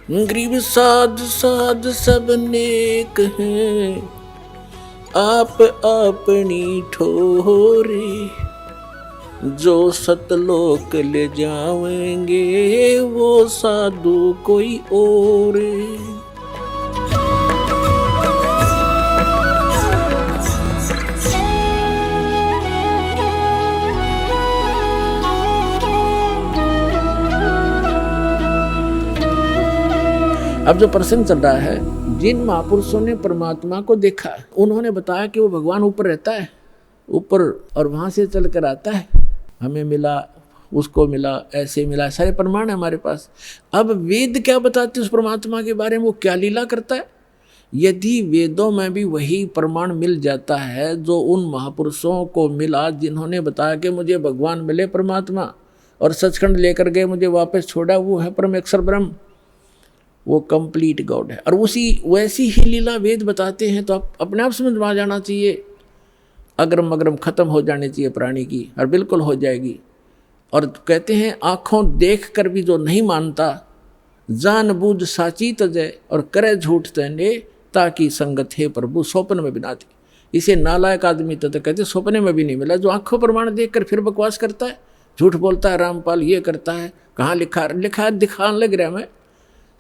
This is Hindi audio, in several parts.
गरीब साध साध सब नेक हैं, आप अपनी ठोरे, जो सतलोक ले जाएंगे वो साधु कोई और। अब जो प्रसंग चल रहा है, जिन महापुरुषों ने परमात्मा को देखा, उन्होंने बताया कि वो भगवान ऊपर रहता है, ऊपर, और वहां से चल कर आता है, हमें मिला, उसको मिला, ऐसे मिला, सारे प्रमाण है हमारे पास। अब वेद क्या बताते उस परमात्मा के बारे में, वो क्या लीला करता है? यदि वेदों में भी वही प्रमाण मिल जाता है जो उन महापुरुषों को मिला जिन्होंने बताया कि मुझे भगवान मिले परमात्मा और सचखंड लेकर गए, मुझे वापस छोड़ा, वो है परम अक्षर ब्रह्म, वो कंप्लीट गॉड है। और उसी वैसी ही लीला वेद बताते हैं, तो आप अपने आप समझ में आ जाना चाहिए, अग्रम अग्रम खत्म हो जानी चाहिए प्राणी की, और बिल्कुल हो जाएगी। और कहते हैं आँखों देख कर भी जो नहीं मानता, जान बूझ साची तजय और करे झूठ तने, ताकि संगत है प्रभु स्वप्न में बिना दी। इसे नालायक आदमी तो कहते स्वप्न में भी नहीं मिला, जो आँखों प्रमाण देख कर फिर बकवास करता है, झूठ बोलता है, रामपाल ये करता है, कहाँ लिखा लिखा दिखाने लग रहा है, मैं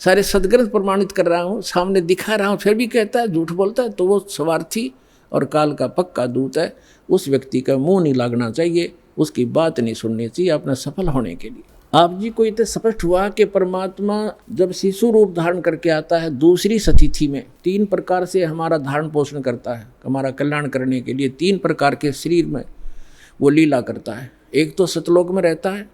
सारे सदग्रंथ प्रमाणित कर रहा हूँ, सामने दिखा रहा हूँ, फिर भी कहता है, झूठ बोलता है, तो वो स्वार्थी और काल का पक्का दूत है। उस व्यक्ति का मुंह नहीं लगना चाहिए, उसकी बात नहीं सुननी चाहिए अपना सफल होने के लिए। आप जी को इतना स्पष्ट हुआ कि परमात्मा जब शिशु रूप धारण करके आता है दूसरी सतिथि में, 3 प्रकार से हमारा धारण पोषण करता है, हमारा कल्याण करने के लिए 3 प्रकार के शरीर में वो लीला करता है। एक तो सतलोक में रहता है,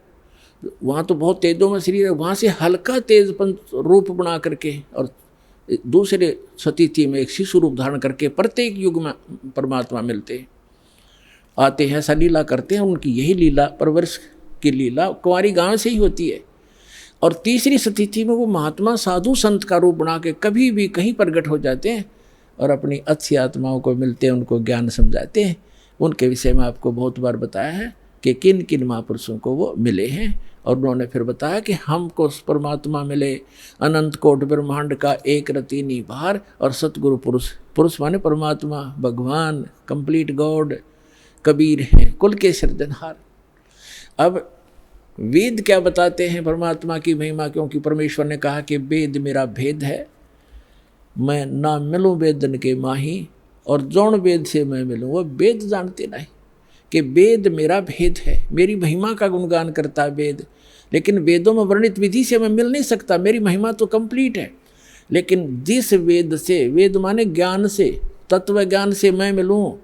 वहाँ तो बहुत तेजों में शरीर है, वहाँ से हल्का तेजपन रूप बना करके, और दूसरे सतिथि में एक शिशु रूप धारण करके प्रत्येक युग में परमात्मा मिलते आते हैं, ऐसा लीला करते हैं। उनकी यही लीला परवरिश की लीला कुंवारी गांव से ही होती है। और तीसरी सतिथि में वो महात्मा साधु संत का रूप बना के कभी भी कहीं प्रकट हो जाते हैं और अपनी अच्छी आत्माओं को मिलते हैं, उनको ज्ञान समझाते हैं। उनके विषय में आपको बहुत बार बताया है कि किन किन महापुरुषों को वो मिले हैं, और उन्होंने फिर बताया कि हमको परमात्मा मिले अनंत कोट ब्रह्मांड का एक रति निभार, और सतगुरु पुरुष, पुरुष माने परमात्मा, भगवान, कंप्लीट गॉड, कबीर हैं, कुल के सृजनहार। अब वेद क्या बताते हैं परमात्मा की महिमा, क्योंकि परमेश्वर ने कहा कि वेद मेरा भेद है, मैं ना मिलूँ वेदन के माही, और जौन वेद से मैं मिलूँ वो वेद जानते नहीं, कि वेद मेरा भेद है, मेरी महिमा का गुणगान करता है वेद। लेकिन वेदों में वर्णित विधि से मैं मिल नहीं सकता, मेरी महिमा तो कंप्लीट है। लेकिन जिस वेद से, वेद माने ज्ञान से, तत्व ज्ञान से मैं मिलूँ,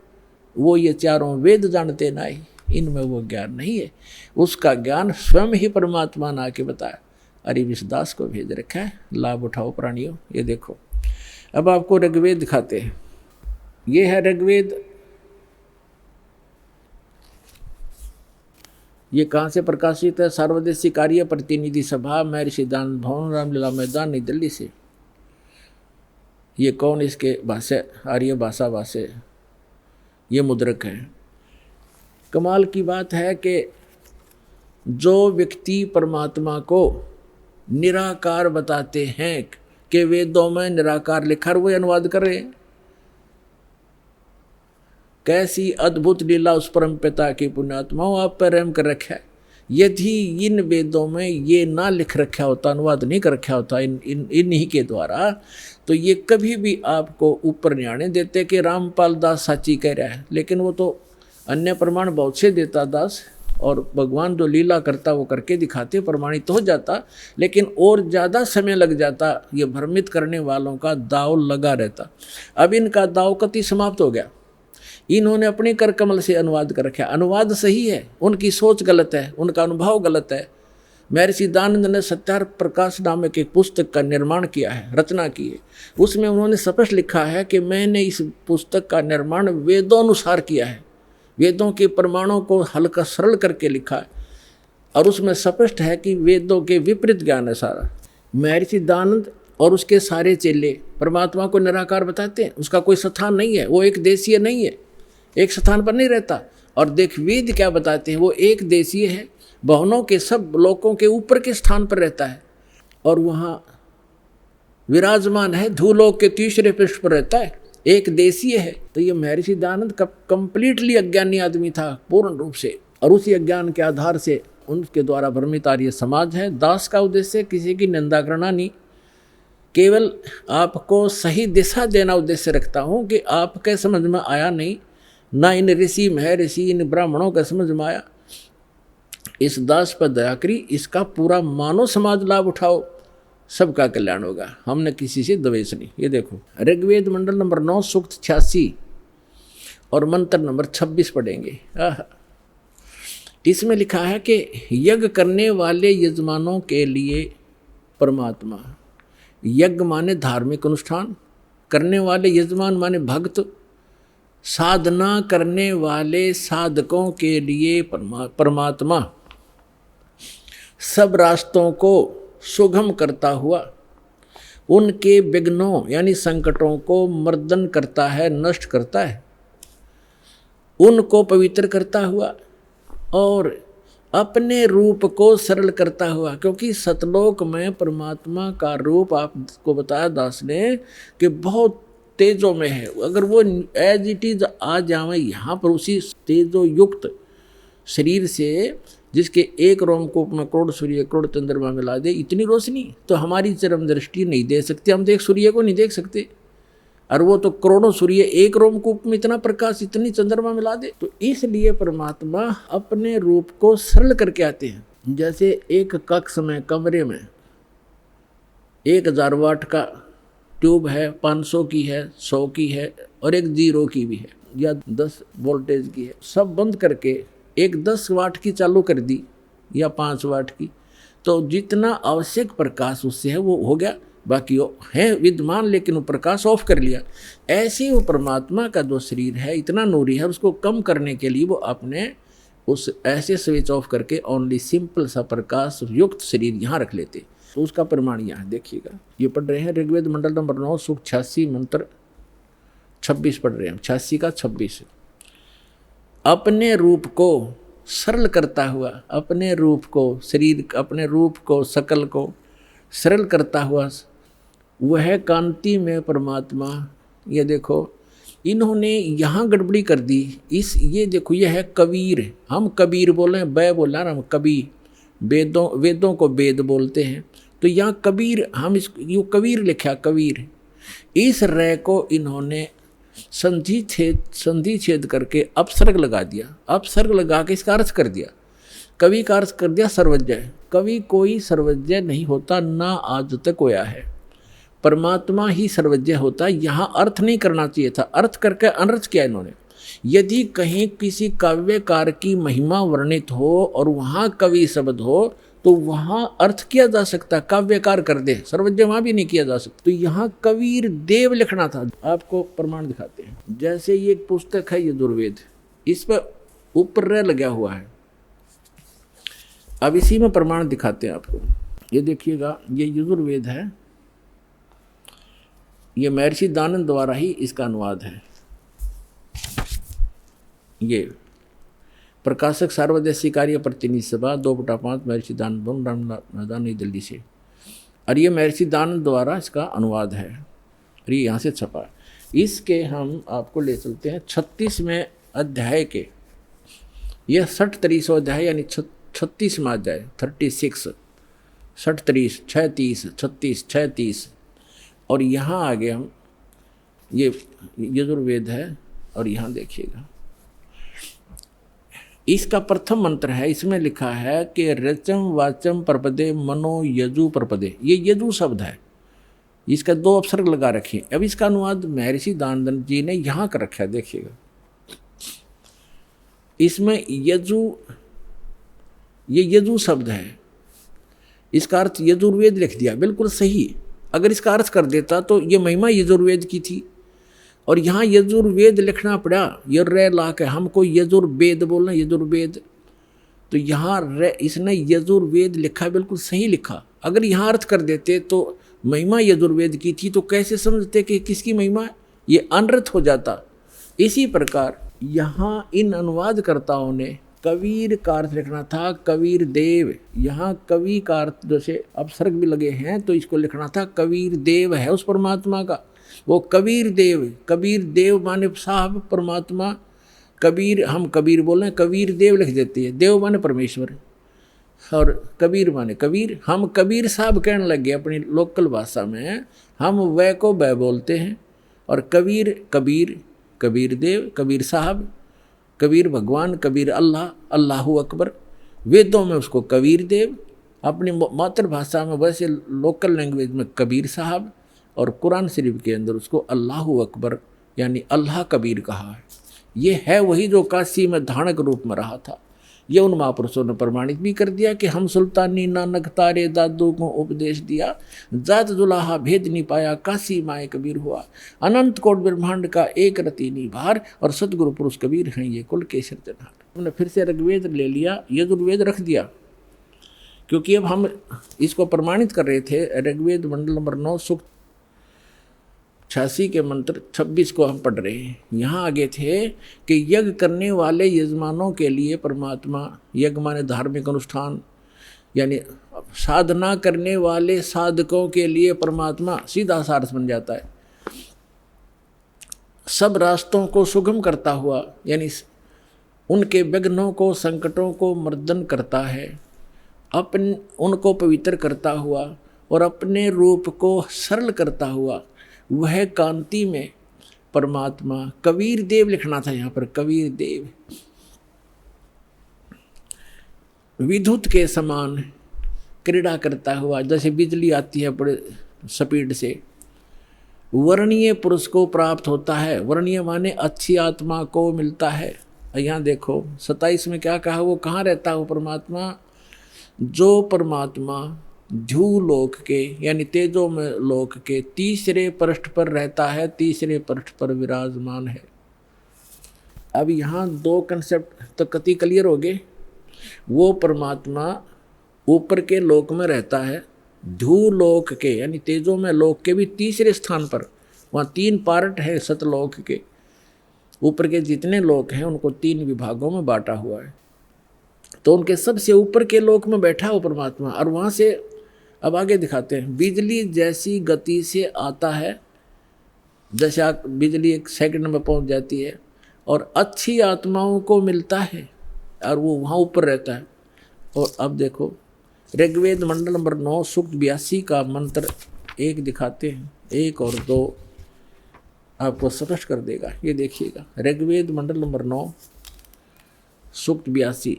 वो ये चारों वेद जानते नहीं, इनमें वो ज्ञान नहीं है। उसका ज्ञान स्वयं ही परमात्मा ने आके बताया। अरिविश दास को भेज रखा है, लाभ उठाओ प्राणियों। ये देखो, अब आपको ऋग्वेद दिखाते हैं। ये है ऋग्वेद। ये कहाँ से प्रकाशित है? सार्वदेशिक कार्य प्रतिनिधि सभा, महर्षि दानंद भवन, रामलीला मैदान, नई दिल्ली से। ये कौन इसके भाष्य, आर्य भाषा भाष्य, ये मुद्रक है। कमाल की बात है कि जो व्यक्ति परमात्मा को निराकार बताते हैं कि वेदों में निराकार लिखा, वो अनुवाद कर रहे हैं। कैसी अद्भुत लीला उस परम पिता की पुण्यात्माओं आप पर रहम कर रखा है। यदि इन वेदों में ये ना लिख रखा होता, अनुवाद नहीं कर रखा होता इन्हीं के द्वारा, तो ये कभी भी आपको ऊपर नहीं आने देते कि रामपाल दास साची कह रहा है। लेकिन वो तो अन्य प्रमाण बहुत से देता दास, और भगवान जो लीला करता वो करके दिखाते, प्रमाणित हो जाता। लेकिन और ज़्यादा समय लग जाता, ये भ्रमित करने वालों का दाव लगा रहता। अब इनका दाव कति समाप्त हो गया। इन्होंने अपने कर कमल से अनुवाद कर रखा। अनुवाद सही है, उनकी सोच गलत है, उनका अनुभव गलत है। महर्षि दानंद ने सत्यार प्रकाश नामक एक पुस्तक का निर्माण किया है, रचना की है। उसमें उन्होंने स्पष्ट लिखा है कि मैंने इस पुस्तक का निर्माण वेदोनुसार किया है, वेदों के प्रमाणों को हल्का सरल करके लिखा है। और उसमें स्पष्ट है कि वेदों के विपरीत ज्ञान है सारा। महर्षि दानंद और उसके सारे चेले परमात्मा को निराकार बताते हैं, उसका कोई स्थान नहीं है, वो एक देशीय नहीं है, एक स्थान पर नहीं रहता। और देख वेद क्या बताते हैं, वो एक देशीय है, भवनों के सब लोकों के ऊपर के स्थान पर रहता है। और वहाँ विराजमान है, धूलोक के तीसरे पृष्ठ पर रहता है, एक देशीय है। तो ये महर्षि दयानंद कंप्लीटली अज्ञानी आदमी था पूर्ण रूप से, और उसी अज्ञान के आधार से उनके द्वारा भ्रमित आर्य समाज है। दास का उद्देश्य किसी की निंदा करना नहीं, केवल आपको सही दिशा देना उद्देश्य रखता हूँ कि आपके समझ में आया नहीं, ना इन ऋषि महर्षि इन ब्राह्मणों का समझ में आया, इस दास पर दया करी, इसका पूरा मानव समाज लाभ उठाओ, सबका कल्याण होगा। हमने किसी से द्वेष नहीं। ये देखो ऋग्वेद मंडल नंबर 9 सूक्त 86 और मंत्र नंबर 26 पढ़ेंगे। इसमें लिखा है कि यज्ञ करने वाले यजमानों के लिए परमात्मा, यज्ञ माने धार्मिक अनुष्ठान, करने वाले यजमान माने भक्त, साधना करने वाले साधकों के लिए परमात्मा, सब रास्तों को सुगम करता हुआ उनके विघ्नों यानी संकटों को मर्दन करता है, नष्ट करता है, उनको पवित्र करता हुआ और अपने रूप को सरल करता हुआ। क्योंकि सतलोक में परमात्मा का रूप आपको बताया दास ने कि बहुत तेजों में है। अगर वो एज इट इज आ जाए यहाँ पर उसी तेजो युक्त शरीर से, जिसके एक रोमकूप में करोड़ सूर्य करोड़ चंद्रमा मिला दे, इतनी रोशनी तो हमारी चरम दृष्टि नहीं दे सकती। हम देख सूर्य को नहीं देख सकते, और वो तो करोड़ों सूर्य एक रोमकूप में इतना प्रकाश इतनी चंद्रमा मिला दे। तो इसलिए परमात्मा अपने रूप को सरल करके आते हैं। जैसे एक कक्ष में कमरे में 1000 वाट का ट्यूब है, 500 की है, 100 की है और एक 0 की भी है, या 10 वोल्टेज की है, सब बंद करके एक 10 वाट की चालू कर दी या 5 वाट की, तो जितना आवश्यक प्रकाश उससे है वो हो गया, बाकी वो है विद्यमान लेकिन वो प्रकाश ऑफ कर लिया। ऐसे वो परमात्मा का जो शरीर है इतना नूरी है, उसको कम करने के लिए वो अपने उस ऐसे स्विच ऑफ करके ओनली सिंपल सा प्रकाश युक्त शरीर यहाँ रख लेते। तो उसका प्रमाण यहाँ देखिएगा, ये पढ़ रहे हैं ऋग्वेद मंडल नंबर 9 सूक्त 86 मंत्र 26 पढ़ रहे हैं, 86 का 26। अपने रूप को सरल करता हुआ, अपने रूप को शरीर, अपने रूप को सकल को सरल करता हुआ वह कांति में परमात्मा। ये देखो इन्होंने यहाँ गड़बड़ी कर दी। ये देखो यह है कबीर, हम कबीर बोले हैं, बै बोला ना हम कबीर, वेदों को वेद बोलते हैं, तो यहाँ कबीर हम यू कबीर लिखा, कबीर। इस रे को इन्होंने संधि छेद करके अपसर्ग लगा दिया, अपसर्ग लगा के इसका अर्थ कर दिया, कवि का अर्थ कर दिया सर्वज्ञ। कवि कोई सर्वज्ञ नहीं होता, ना आज तक होया है, परमात्मा ही सर्वज्ञ होता। यहाँ अर्थ नहीं करना चाहिए था, अर्थ करके अनर्थ किया इन्होंने। यदि कहीं किसी काव्यकार की महिमा वर्णित हो और वहाँ कवि शब्द हो तो वहाँ अर्थ किया जा सकता, काव्यकार कर दे, सर्वज्ञ वहाँ भी नहीं किया जा सकता। तो यहाँ कबीर देव लिखना था। आपको प्रमाण दिखाते हैं, जैसे ये एक पुस्तक है यजुर्वेद, इस पर ऊपर रे लगा हुआ है। अब इसी में प्रमाण दिखाते हैं आपको। ये देखिएगा, ये यजुर्वेद है, ये महर्षि दयानंद द्वारा ही इसका अनुवाद है। ये प्रकाशक सार्वदेशी कार्य प्रतिनिधि सभा 2/5 महर्षि दयानंद मैदान नई दिल्ली से, और ये महर्षि दयानंद द्वारा इसका अनुवाद है और ये यहाँ से छपा। इसके हम आपको ले चलते हैं 36वें अध्याय के, यह 60 अध्याय यानी 36वां अध्याय, 36 60 36 36 36। और यहाँ आगे हम ये यजुर्वेद है और यहाँ देखिएगा, इसका प्रथम मंत्र है, इसमें लिखा है कि रचम वाचम प्रपदे मनो यजु प्रपदे। ये यजु शब्द है, इसका 2 अपसर्ग लगा रखे। अब इसका अनुवाद महर्षि दयानंद जी ने यहाँ कर रखा है, देखिएगा। इसमें यजु, ये यजु शब्द है, इसका अर्थ यजुर्वेद लिख दिया, बिल्कुल सही। अगर इसका अर्थ कर देता तो ये महिमा यजुर्वेद की थी, और यहाँ यजुर्वेद लिखना पड़ा, ये रे ला के हमको यजुर्वेद बोलना, यजुर्वेद। तो यहाँ रे इसने यजुर्वेद लिखा, बिल्कुल सही लिखा। अगर यहाँ अर्थ कर देते तो महिमा यजुर्वेद की थी, तो कैसे समझते कि किसकी महिमा है, ये अनर्थ हो जाता। इसी प्रकार यहाँ इन अनुवादकर्ताओं ने कबीर का अर्थ लिखना था कबीर देव। यहाँ कवि का अर्थ जैसे अपसर्ग भी लगे हैं तो इसको लिखना था कबीर देव है उस परमात्मा का, वो कबीर देव। कबीर देव माने साहब परमात्मा, कबीर हम कबीर बोले कबीर देव लिख देते हैं, देव माने परमेश्वर और कबीर माने कबीर। हम कबीर साहब कहने लगे अपनी लोकल भाषा में, हम वह को वह बोलते हैं और कबीर कबीर, कबीर देव, कबीर साहब, कबीर भगवान, कबीर अल्लाह, अल्लाहू अकबर। वेदों में उसको कबीर देव, अपनी मातृभाषा में वैसे लोकल लैंग्वेज में कबीर साहब और कुरान शरीफ के अंदर उसको अल्लाहू अकबर यानी अल्लाह कबीर कहा है। ये है वही जो काशी में धानक रूप में रहा था। ये उन महापुरुषों ने प्रमाणित भी कर दिया कि हम सुल्तानी नानक तारे दादू को उपदेश दिया, जात जुलाहा भेद नहीं पाया, काशी माए कबीर हुआ, अनंत कोट ब्रह्मांड का एक रति निभार और सतगुरु पुरुष कबीर हैं ये कुल के सिरजनहार। हमने फिर से ऋग्वेद ले लिया, यजुर्वेद रख दिया, क्योंकि अब हम इसको प्रमाणित कर रहे थे। ऋग्वेद मंडल नंबर 9 सूक्त 86 के मंत्र 26 को हम पढ़ रहे हैं। यहाँ आगे थे कि यज्ञ करने वाले यजमानों के लिए परमात्मा, यज्ञ माने धार्मिक अनुष्ठान यानी साधना करने वाले साधकों के लिए परमात्मा, सीधा सार्थ बन जाता है। सब रास्तों को सुगम करता हुआ यानी उनके विघ्नों को संकटों को मर्दन करता है, अपन उनको पवित्र करता हुआ और अपने रूप को सरल करता हुआ वह कांति में परमात्मा कबीर देव लिखना था यहाँ पर, कबीर देव। विद्युत के समान क्रीड़ा करता हुआ, जैसे बिजली आती है बड़े स्पीड से, वर्णीय पुरुष को प्राप्त होता है। वर्णीय माने अच्छी आत्मा को मिलता है। यहाँ देखो 27 में क्या कहा, वो कहाँ रहता है वो परमात्मा, जो परमात्मा ध्रुव लोक के यानी तेजो में लोक के तीसरे पृष्ठ पर रहता है, तीसरे पृष्ठ पर विराजमान है। अब यहाँ दो कंसेप्ट तो कति क्लियर हो गए। वो परमात्मा ऊपर के लोक में रहता है, ध्रुव लोक के यानी तेजो में लोक के भी तीसरे स्थान पर, वहाँ 3 पार्ट है सतलोक के। ऊपर के जितने लोक हैं उनको 3 विभागों में बांटा हुआ है, तो उनके सबसे ऊपर के लोक में बैठा हो परमात्मा। और वहाँ से अब आगे दिखाते हैं, बिजली जैसी गति से आता है, जैसे बिजली 1 सेकंड में पहुँच जाती है और अच्छी आत्माओं को मिलता है और वो वहाँ ऊपर रहता है। और अब देखो ऋग्वेद मंडल नंबर 9 सूक्त 82 का मंत्र 1 दिखाते हैं, 1 और 2 आपको स्पष्ट कर देगा। ये देखिएगा ऋग्वेद मंडल नंबर 9 सूक्त 82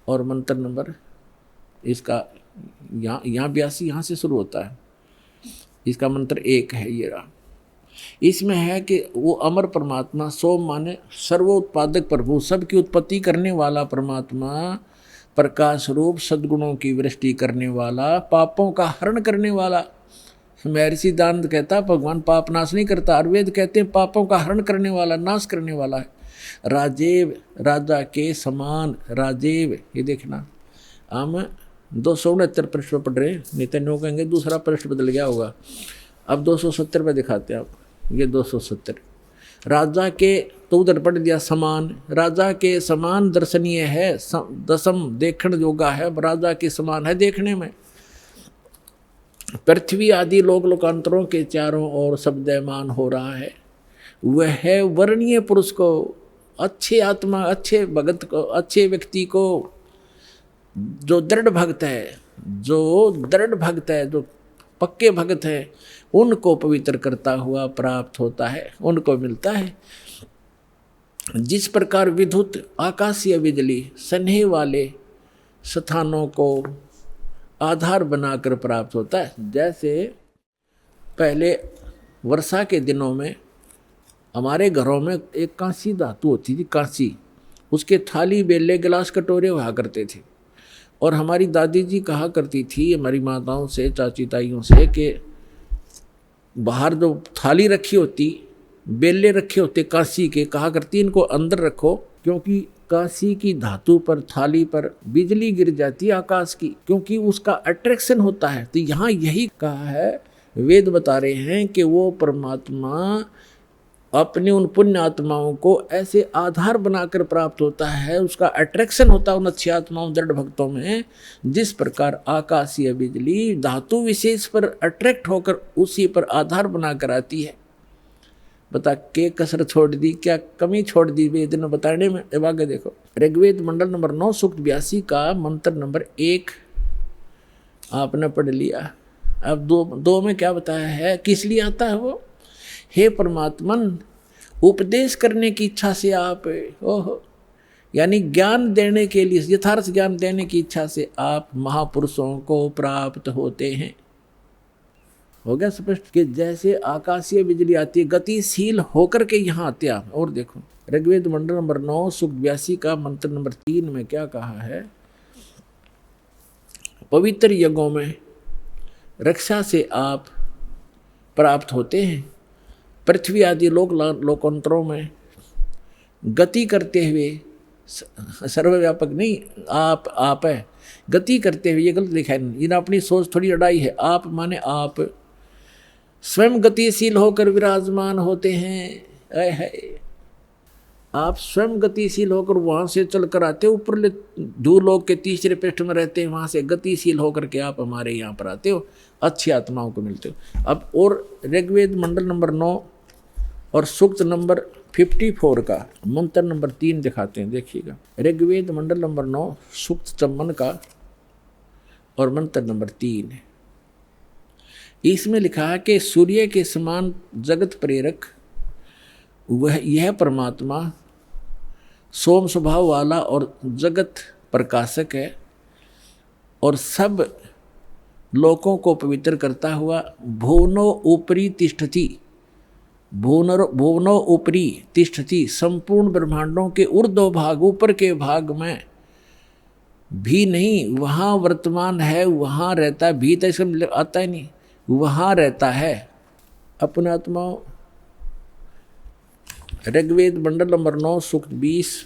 और मंत्र नंबर इसका यहाँ 82 यहाँ से शुरू होता है, इसका मंत्र 1 है ये रहा। इसमें है कि वो अमर परमात्मा, सोम माने सर्वोत्पादक प्रभु, सबकी उत्पत्ति करने वाला परमात्मा, प्रकाश रूप सद्गुणों की वृष्टि करने वाला, पापों का हरण करने वाला। महर्षि दानंद कहता भगवान पाप नाश नहीं करता, आयुर्वेद कहते हैं पापों का हरण करने वाला, नाश करने वाला है। राजेव, राजा के समान राजेव। ये देखना हम 269 पृष्ठ पर पढ़ रहे, नहीं तो कहेंगे दूसरा पृष्ठ बदल गया होगा। अब 270 पे दिखाते हैं आप, ये 270 राजा के, तो उधर पढ़ दिया समान, राजा के समान दर्शनीय है, दसम देखण योगा है, राजा के समान है देखने में। पृथ्वी आदि लोक लोकांतरों के चारों ओर शब्दमान हो रहा है। वह है वर्णीय पुरुष को, अच्छे आत्मा, अच्छे भगत को, अच्छे व्यक्ति को, जो दृढ़ भक्त है, जो दृढ़ भक्त है, जो पक्के भक्त है, उनको पवित्र करता हुआ प्राप्त होता है, उनको मिलता है। जिस प्रकार विद्युत आकाशीय बिजली स्नेह वाले स्थानों को आधार बनाकर प्राप्त होता है, जैसे पहले वर्षा के दिनों में हमारे घरों में एक कांसी धातु होती थी, कांसी, उसके थाली बेले गिलास कटोरे हुआ करते थे। और हमारी दादी जी कहा करती थी हमारी माताओं से, चाची ताइयों से, कि बाहर जो थाली रखी होती, बेले रखे होते कांसी के, कहा करती इनको अंदर रखो, क्योंकि कांसी की धातु पर, थाली पर बिजली गिर जाती है आकाश की, क्योंकि उसका अट्रैक्शन होता है। तो यहाँ यही कहा है, वेद बता रहे हैं कि वो परमात्मा अपनी उन पुण्य आत्माओं को ऐसे आधार बनाकर प्राप्त होता है, उसका अट्रैक्शन होता है उन अच्छी आत्माओं दृढ़ भक्तों में, जिस प्रकार आकाशीय बिजली धातु विशेष पर अट्रैक्ट होकर उसी पर आधार बनाकर आती है। बता के कसर छोड़ दी, क्या कमी छोड़ दी वेद ने बताने में। अब आगे देखो, ऋग्वेद मंडल नंबर 9 सूक्त 82 का मंत्र नंबर 1 आपने पढ़ लिया। अब दो में क्या बताया है, किस लिए आता है वो। हे परमात्मन, उपदेश करने की इच्छा से आप, ओहो, यानी ज्ञान देने के लिए, यथार्थ ज्ञान देने की इच्छा से आप महापुरुषों को प्राप्त होते हैं। हो गया स्पष्ट कि जैसे आकाशीय बिजली आती है गतिशील होकर के यहाँ आते आप। और देखो ऋग्वेद मंडल नंबर 9 सूक्त 82 का मंत्र नंबर 3 में क्या कहा है, पवित्र यज्ञों में रक्षा से आप प्राप्त होते हैं, पृथ्वी आदि लोकांतरों में गति करते हुए, सर्वव्यापक नहीं, आप है गति करते हुए, ये गलत लिखा है, इन्हें अपनी सोच थोड़ी अड़ाई है। आप माने आप स्वयं गतिशील होकर विराजमान होते हैं। आप स्वयं गतिशील होकर वहाँ से चल कर आते हो, ऊपर धूलोक के तीसरे पृष्ठ में रहते हैं, वहाँ से गतिशील होकर के आप हमारे यहाँ पर आते हो, अच्छी आत्माओं को मिलते हो। अब और ऋग्वेद मंडल नंबर 9 और सूक्त नंबर 54 का मंत्र नंबर 3 दिखाते हैं, देखिएगा। ऋग्वेद मंडल नंबर 9 सूक्त 54 का और मंत्र नंबर 3, इसमें लिखा है कि सूर्य के समान जगत प्रेरक वह यह परमात्मा सोम स्वभाव वाला और जगत प्रकाशक है, और सब लोकों को पवित्र करता हुआ भुवनो ऊपरी तिष्ठति, भुवनो ऊपरी तिष्ठति, संपूर्ण ब्रह्मांडों के ऊर्ध्व भाग, ऊपर के भाग में भी नहीं, वहाँ वर्तमान है, वहाँ रहता है, भी तो इसमें आता ही नहीं, वहाँ रहता है अपने आत्माओं। ऋग्वेद मंडल नंबर 9 सूक्त 20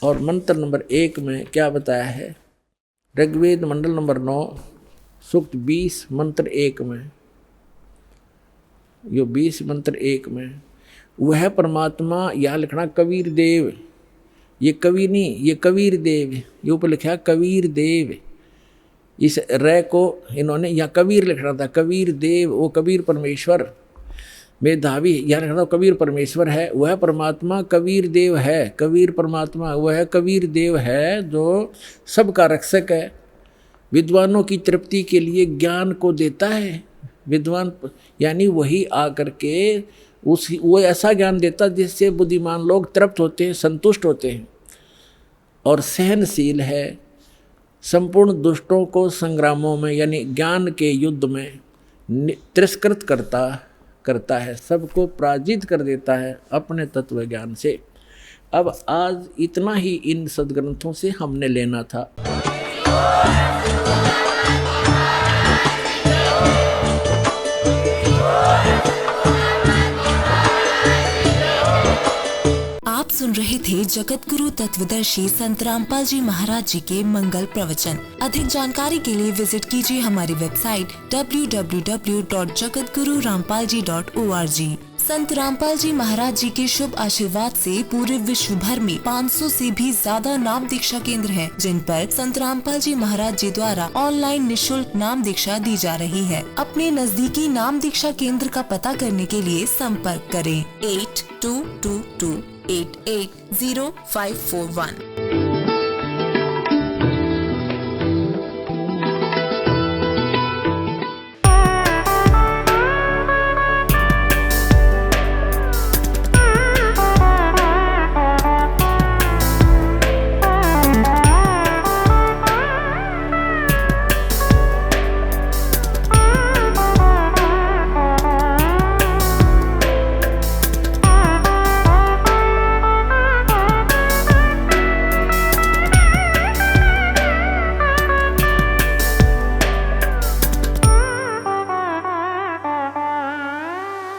और मंत्र नंबर 1 में क्या बताया है, ऋग्वेद मंडल नंबर 9 सूक्त 20 मंत्र 1 में, यो 20 मंत्र 1 में वह परमात्मा, यहाँ लिखना कबीर देव, ये कवि नहीं, ये कबीर देव, ये ऊपर लिखा कबीर देव, इस रे को इन्होंने यहाँ कबीर लिखना था, कबीर देव, वो कबीर परमेश्वर मेधावी, यहाँ लिखना कबीर परमेश्वर है, वह परमात्मा कबीर देव है, कबीर परमात्मा वह कबीर देव है जो सबका रक्षक है, विद्वानों की तृप्ति के लिए ज्ञान को देता है। विद्वान यानी वही आकर के वो ऐसा ज्ञान देता जिससे बुद्धिमान लोग तृप्त होते हैं, संतुष्ट होते हैं, और सहनशील है, संपूर्ण दुष्टों को संग्रामों में यानी ज्ञान के युद्ध में तिरस्कृत करता है, सबको पराजित कर देता है अपने तत्व ज्ञान से। अब आज इतना ही इन सद्ग्रंथों से हमने लेना था। आप सुन रहे थे जगत गुरु तत्वदर्शी संत रामपाल जी महाराज जी के मंगल प्रवचन। अधिक जानकारी के लिए विजिट कीजिए हमारी वेबसाइट www.jagatgururampalji.org। संत रामपाल जी महाराज जी के शुभ आशीर्वाद से पूरे विश्व भर में 500 से भी ज्यादा नाम दीक्षा केंद्र हैं, जिन पर संत रामपाल जी महाराज जी द्वारा ऑनलाइन निशुल्क नाम दीक्षा दी जा रही है। अपने नजदीकी नाम दीक्षा केंद्र का पता करने के लिए संपर्क करें 8222880541।